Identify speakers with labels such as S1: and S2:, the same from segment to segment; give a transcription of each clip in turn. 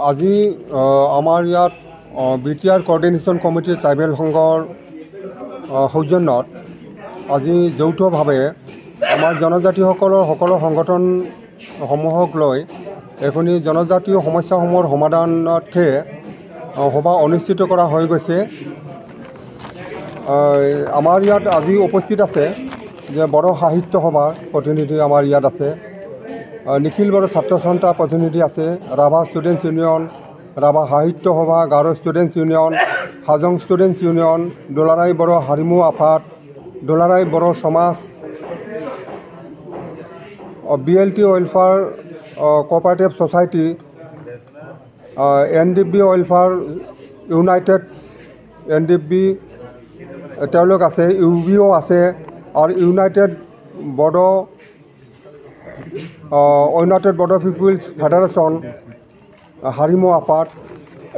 S1: আজি আমাৰ ইয়াত BTR কোঅৰ্ডিনেশ্যন কমিটিৰ ট্ৰাইবেল সংঘৰ সৌজন্যত আজি যৌথভাৱে আমাৰ জনজাতিসকলৰ সকলো সংগঠনসমূহক লৈ এখনি জনজাতীয় সমস্যাসমূহৰ সমাধানাৰ্থে সভা অনুষ্ঠিত কৰা হৈ গৈছে। আমাৰ ইয়াত আজি উপস্থিত আছে যে বড়ো সাহিত্য সভাৰ প্ৰতিনিধি আমাৰ ইয়াত আছে, নিখিল বড়ো ছাত্ৰ সন্থা প্ৰতিনিধি আছে, Rabha students union, Rabha Sahitya Sabha, Garo students union, Hajong students union, Dularai Bodo Harimu Afad, Dularai Bodo Samaj, BLT welfare cooperative society, NDB welfare united NDB তেওঁলোক আছে, UBO আছে আৰু united Bodo people's federation, Harimu Afad,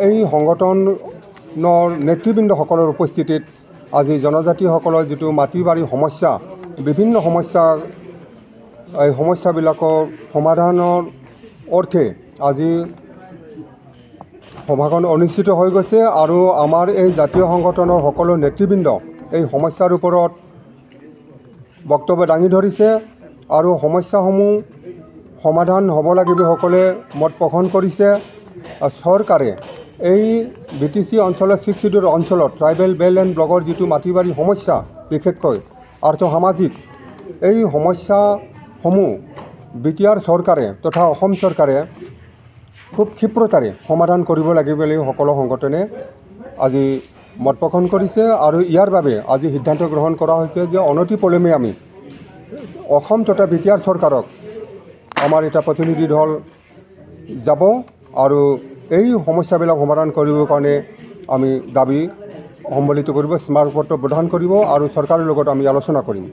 S1: এই সংগঠনৰ নেতৃবৃন্দসকলৰ উপস্থিতিত আজি জনজাতিসকলৰ যিটো মাটি বাৰী সমস্যা, বিভিন্ন সমস্যা, এই সমস্যাবিলাকৰ সমাধানৰ অৰ্থে আজি সভাখন অনুষ্ঠিত হৈ গৈছে। আৰু আমাৰ এই জাতীয় সংগঠনৰ সকলো নেতৃবৃন্দ এই সমস্যাৰ ওপৰত বক্তব্য দাঙি ধৰিছে আৰু সমস্যাসমূহ সমাধান হ'ব লাগিব সকলে মত পোষণ কৰিছে। চৰকাৰে এই BTC অঞ্চলত 6 শিডিউল অঞ্চলত ট্ৰাইবেল বেল্ট এণ্ড ব্লকৰ যিটো মাটি বাৰী সমস্যা, বিশেষকৈ আৰ্থসামাজিক এই সমস্যাসমূহ BTR চৰকাৰে তথা অসম চৰকাৰে খুব ক্ষীপ্ৰতাৰে সমাধান কৰিব লাগিব বুলি সকলো সংগঠনে আজি মত পোষণ কৰিছে। আৰু ইয়াৰ বাবে আজি সিদ্ধান্ত গ্ৰহণ কৰা হৈছে যে অনতিপলমে আমি অসম তথা BTR চৰকাৰক আমাৰ এটা প্ৰতিনিধি দল যাব আৰু এই সমস্যাবিলাক সমাধান কৰিবৰ কাৰণে আমি দাবী সম্বলিত কৰিব, স্মাৰকপত্ৰ প্ৰদান কৰিব আৰু চৰকাৰৰ লগত আমি আলোচনা কৰিম।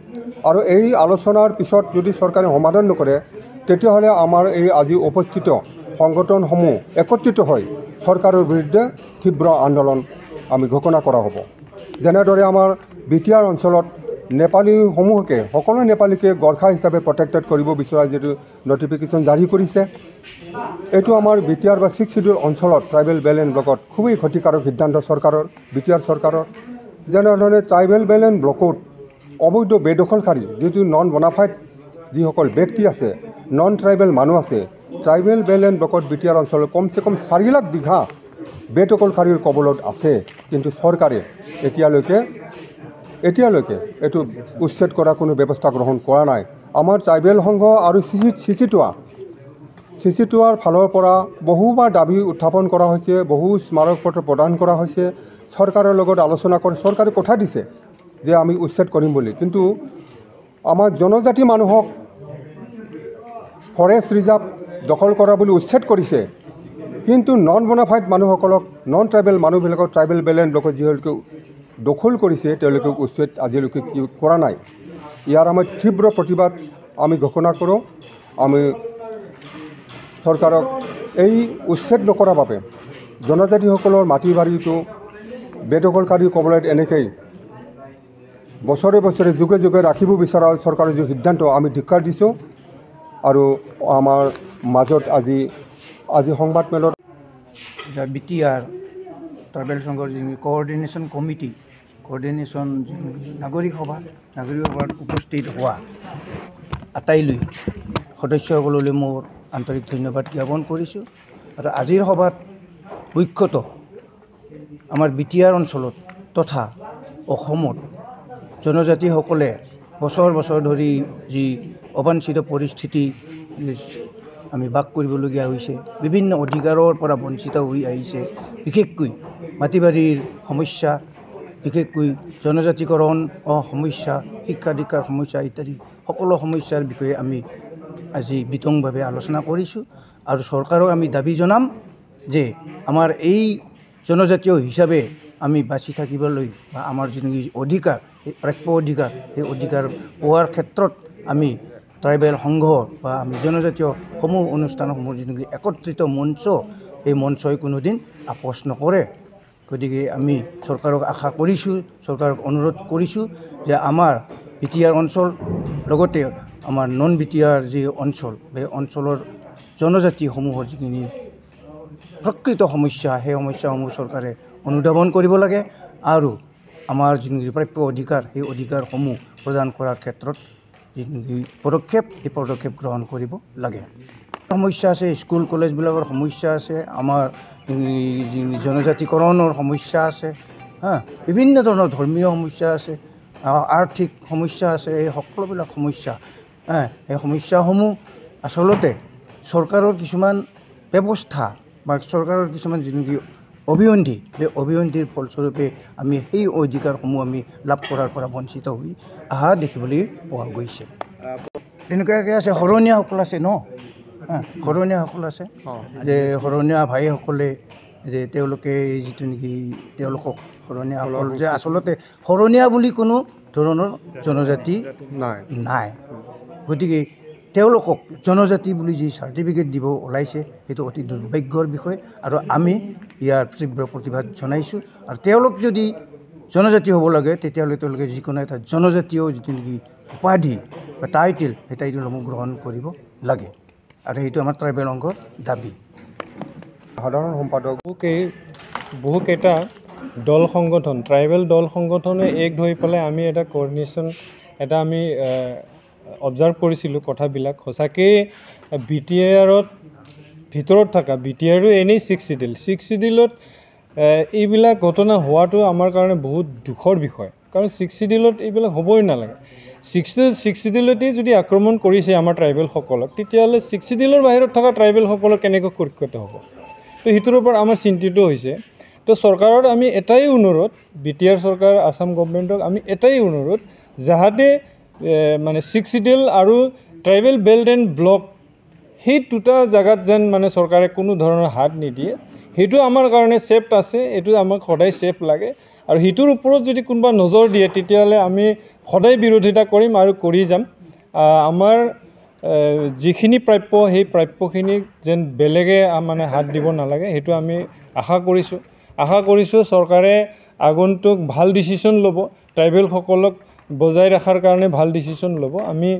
S1: আৰু এই আলোচনাৰ পিছত যদি চৰকাৰে সমাধান নকৰে তেতিয়াহ'লে আমাৰ এই আজি উপস্থিত সংগঠনসমূহ একত্ৰিত হৈ চৰকাৰৰ বিৰুদ্ধে তীব্ৰ আন্দোলন আমি ঘোষণা কৰা হ'ব। যেনেদৰে আমাৰ BTR অঞ্চলত নেপালীসমূহকে সকলো নেপালীকে গৰ্খা হিচাপে প্ৰটেক্টেড কৰিব বিচৰা যিটো নটিফিকেশ্যন জাৰি কৰিছে, এইটো আমাৰ BTR বা 6 শিডিউল অঞ্চলত ট্ৰাইবেল বেল্ট এণ্ড ব্লকত খুবেই ক্ষতিকাৰক সিদ্ধান্ত চৰকাৰৰ, BTR চৰকাৰৰ। যেনেধৰণে ট্ৰাইবেল বেল্ট এণ্ড ব্লকত অবৈধ বেদখলকাৰী যিটো নন বনাফাইড যিসকল ব্যক্তি আছে, নন ট্ৰাইবেল মানুহ আছে, ট্ৰাইবেল বেল্ট এণ্ড ব্লকত BTR অঞ্চলত কমচে কম 4 লাখ বিঘা বেদখলকাৰীৰ কবলত আছে। কিন্তু চৰকাৰে এতিয়ালৈকে এইটো উচ্ছেদ কৰা কোনো ব্যৱস্থা গ্ৰহণ কৰা নাই। আমাৰ ট্ৰাইবেল সংঘ আৰু চিচিটোৱাৰ ফালৰ পৰা বহুবাৰ দাবী উত্থাপন কৰা হৈছে, বহু স্মাৰকপত্ৰ প্ৰদান কৰা হৈছে, চৰকাৰৰ লগত আলোচনা কৰি চৰকাৰে কথা দিছে যে আমি উচ্ছেদ কৰিম বুলি। কিন্তু আমাৰ জনজাতি মানুহক ফৰেষ্ট ৰিজাৰ্ভ দখল কৰা বুলি উচ্ছেদ কৰিছে, কিন্তু নন বনাফাইড মানুহসকলক, নন ট্ৰাইবেল মানুহবিলাকক ট্ৰাইবেল বেল্ট এণ্ড ব্লকত যিসকলে দখল কৰিছে তেওঁলোকে উচ্ছেদ আজিলৈকে কৰা নাই। ইয়াৰ আমাৰ তীব্ৰ প্ৰতিবাদ আমি ঘোষণা কৰোঁ। আমি চৰকাৰক এই উচ্ছেদ নকৰাৰ বাবে জনজাতিসকলৰ মাটি বাৰীটো বেদখলকাৰীৰ কবলত এনেকৈ বছৰে বছৰে যুগে যুগে ৰাখিব বিচৰা চৰকাৰৰ যি সিদ্ধান্ত আমি ধিক্কাৰ দিছোঁ। আৰু আমাৰ মাজত আজি সংবাদমেলত
S2: BTR ট্ৰাইবেল সংঘৰ যি কোঅৰ্ডিনেশ্যন কমিটি, কোঅৰ্ডিনেশ্যন নাগৰিক সভাত উপস্থিত হোৱা আটাইলৈ সদস্যসকললৈ মোৰ আন্তৰিক ধন্যবাদ জ্ঞাপন কৰিছোঁ। আৰু আজিৰ সভাত মুখ্যতঃ আমাৰ BTR অঞ্চলত তথা অসমত জনজাতিসকলে বছৰ বছৰ ধৰি যি অবাঞ্ছিত পৰিস্থিতি আমি বাস কৰিবলগীয়া হৈছে, বিভিন্ন অধিকাৰৰ পৰা বঞ্চিত হৈ আহিছে, বিশেষকৈ মাটি বাৰীৰ সমস্যা, বিশেষকৈ জনজাতিকৰণ সমস্যা, শিক্ষা দীক্ষাৰ সমস্যা ইত্যাদি সকলো সমস্যাৰ বিষয়ে আমি আজি বিতংভাৱে আলোচনা কৰিছোঁ। আৰু চৰকাৰক আমি দাবী জনাম যে আমাৰ এই জনজাতীয় হিচাপে আমি বাচি থাকিবলৈ বা আমাৰ যিটো অধিকাৰ, এই প্ৰাপ্য অধিকাৰ, সেই অধিকাৰ পোৱাৰ ক্ষেত্ৰত আমি ট্ৰাইবেল সংঘ বা আমি জনজাতীয় সমূহ অনুষ্ঠানসমূহৰ যিটো একত্ৰিত মঞ্চ, এই মঞ্চই কোনোদিন আপোচ নকৰে। গতিকে আমি চৰকাৰক আশা কৰিছোঁ, চৰকাৰক অনুৰোধ কৰিছোঁ যে আমাৰ BTR অঞ্চল লগতে আমাৰ নন BTR যি অঞ্চল, এই অঞ্চলৰ জনজাতিসমূহৰ যিখিনি প্ৰকৃত সমস্যা সেই সমস্যাসমূহ চৰকাৰে অনুধাৱন কৰিব লাগে আৰু আমাৰ যিখিনি প্ৰাপ্য অধিকাৰ সেই অধিকাৰসমূহ প্ৰদান কৰাৰ ক্ষেত্ৰত যিখিনি পদক্ষেপ সেই পদক্ষেপ গ্ৰহণ কৰিব লাগে সমস্যা আছে স্কুল কলেজবিলাকৰ সমস্যা আছে আমাৰ জনজাতিকৰণৰ সমস্যা আছে বিভিন্ন ধৰণৰ ধৰ্মীয় সমস্যা আছে আৰ্থিক সমস্যা আছে এই সকলোবিলাক সমস্যা এই সমস্যাসমূহ আচলতে চৰকাৰৰ কিছুমান ব্যৱস্থা বা চৰকাৰৰ কিছুমান যিখিনি অভিসন্ধি সেই অভিসন্ধিৰ ফলস্বৰূপে আমি সেই অধিকাৰসমূহ আমি লাভ কৰাৰ পৰা বঞ্চিত হৈ অহা দেখিবলৈ পোৱা গৈছে তেনেকুৱাকৈ আছে শৰণীয়াসকল আছে ন শৰণীয়াসকল আছে যে শৰণীয়া ভাইসকলে যে তেওঁলোকে যিটো নেকি তেওঁলোকক শৰণীয়াসকল যে আচলতে শৰণীয়া বুলি কোনো ধৰণৰ জনজাতি নাই গতিকে তেওঁলোকক জনজাতি বুলি যি চাৰ্টিফিকেট দিব ওলাইছে সেইটো অতি দুৰ্ভাগ্যৰ বিষয় আৰু আমি ইয়াৰ তীব্ৰ প্ৰতিবাদ জনাইছোঁ আৰু তেওঁলোক যদি জনজাতি হ'ব লাগে তেতিয়াহ'লে তেওঁলোকে যিকোনো এটা জনজাতীয় যিটো নেকি উপাধি বা টাইটেল সেই টাইটেলসমূহ গ্ৰহণ কৰিব লাগে আৰু সেইটো আমাৰ ট্ৰাইবেল অংগৰ দাবী
S1: সাধাৰণ সম্পাদক
S3: বহুকেইটা দল সংগঠন ট্ৰাইবেল দল সংগঠনে এক হৈ পেলাই আমি এটা কোঅৰ্ডিনেশ্যন এটা আমি অবজাৰ্ভ কৰিছিলোঁ কথাবিলাক সঁচাকৈ BTRত ভিতৰত থকা BTRও এনেই 6 চিডিলত এইবিলাক ঘটনা হোৱাটো আমাৰ কাৰণে বহুত দুখৰ বিষয় কাৰণ 6 চিডিলত এইবিলাক হ'বই নালাগে 6 চিডিলতেই যদি আক্ৰমণ কৰিছে আমাৰ ট্ৰাইবেলসকলক তেতিয়াহ'লে 6 চিডিলৰ বাহিৰত থকা ট্ৰাইবেলসকলক কেনেকৈ সুৰক্ষিত হ'ব তো সেইটোৰ ওপৰত আমাৰ চিন্তিত হৈছে তো চৰকাৰত আমি এটাই অনুৰোধ BTR চৰকাৰ আসাম গভৰ্ণমেণ্টক আমি এটাই অনুৰোধ যাহাতে মানে 6 চিডিল আৰু ট্ৰাইবেল বেল্ট এণ্ড ব্লক সেই দুটা জায়গাত যেন মানে চৰকাৰে কোনো ধৰণৰ হাত নিদিয়ে সেইটো আমাৰ কাৰণে ছেফ আছে এইটো আমাক সদায় ছেফ লাগে আৰু সেইটোৰ ওপৰত যদি কোনোবা নজৰ দিয়ে তেতিয়াহ'লে আমি সদায় বিৰোধিতা কৰিম আৰু কৰি যাম আমাৰ যিখিনি প্ৰাপ্য সেই প্ৰাপ্যখিনিক যেন বেলেগে মানে হাত দিব নালাগে সেইটো আমি আশা কৰিছোঁ চৰকাৰে আগন্তুক ভাল ডিচিশ্যন ল'ব ট্ৰাইবেলসকলক বজাই ৰখাৰ কাৰণে ভাল ডিচিশ্যন ল'ব আমি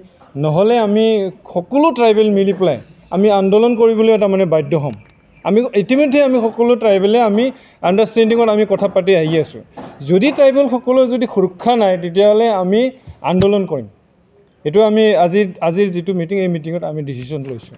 S3: নহ'লে আমি সকলো ট্ৰাইবেল মিলি পেলাই আমি আন্দোলন কৰিবলৈ এটা মানে বাধ্য হ'ম আমি ইতিমধ্যে আমি সকলো ট্ৰাইবেলে আমি আণ্ডাৰষ্টেণ্ডিঙত আমি কথা পাতি আহি আছোঁ যদি ট্ৰাইবেলসকলৰ যদি সুৰক্ষা নাই তেতিয়াহ'লে আমি আন্দোলন কৰিম এইটো আমি আজিৰ যিটো মিটিং এই মিটিঙত আমি ডিচিশ্যন লৈছোঁ